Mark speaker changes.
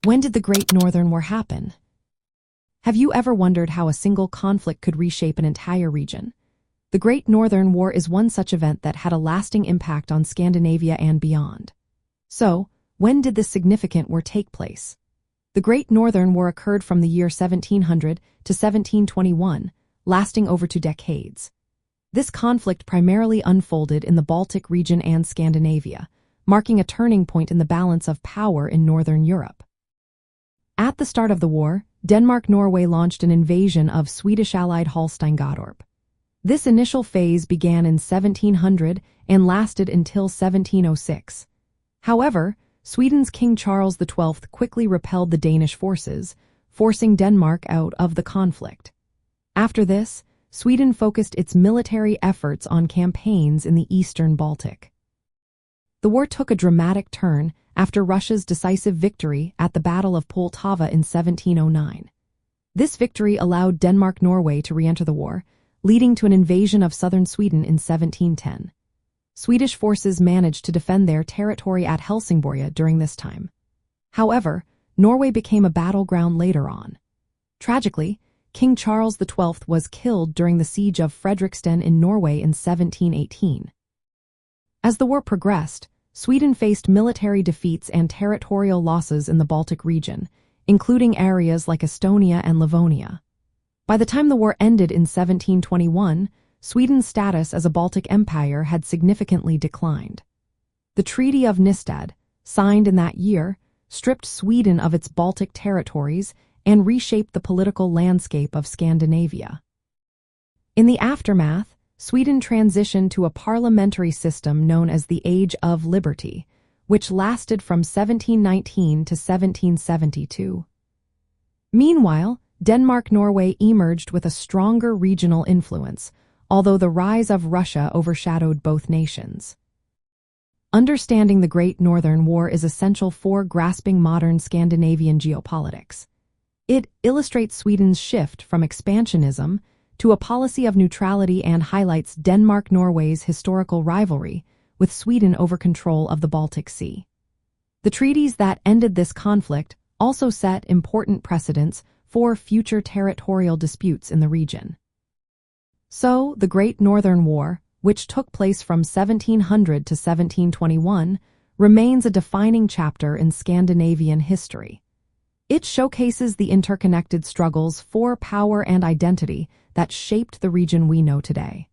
Speaker 1: When did the Great Northern War happen? Have you ever wondered how a single conflict could reshape an entire region? The Great Northern War is one such event that had a lasting impact on Scandinavia and beyond. So, when did this significant war take place? The Great Northern War occurred from the year 1700 to 1721, lasting over 2 decades. This conflict primarily unfolded in the Baltic region and Scandinavia, marking a turning point in the balance of power in Northern Europe. At the start of the war, Denmark-Norway launched an invasion of Swedish-allied Holstein-Gottorp. This initial phase began in 1700 and lasted until 1706. However, Sweden's King Charles XII quickly repelled the Danish forces, forcing Denmark out of the conflict. After this, Sweden focused its military efforts on campaigns in the eastern Baltic. The war took a dramatic turn after Russia's decisive victory at the Battle of Poltava in 1709. This victory allowed Denmark-Norway to re-enter the war, leading to an invasion of southern Sweden in 1710. Swedish forces managed to defend their territory at Helsingborg during this time. However, Norway became a battleground later on. Tragically, King Charles XII was killed during the Siege of Fredriksten in Norway in 1718. As the war progressed, Sweden faced military defeats and territorial losses in the Baltic region, including areas like Estonia and Livonia. By the time the war ended in 1721, Sweden's status as a Baltic empire had significantly declined. The Treaty of Nystad, signed in that year, stripped Sweden of its Baltic territories and reshaped the political landscape of Scandinavia. In the aftermath, Sweden transitioned to a parliamentary system known as the Age of Liberty, which lasted from 1719 to 1772. Meanwhile, Denmark-Norway emerged with a stronger regional influence, although the rise of Russia overshadowed both nations. Understanding the Great Northern War is essential for grasping modern Scandinavian geopolitics. It illustrates Sweden's shift from expansionism to a policy of neutrality and highlights Denmark-Norway's historical rivalry with Sweden over control of the Baltic Sea. The treaties that ended this conflict also set important precedents for future territorial disputes in the region. So, the Great Northern War, which took place from 1700 to 1721, remains a defining chapter in Scandinavian history. It showcases the interconnected struggles for power and identity that shaped the region we know today.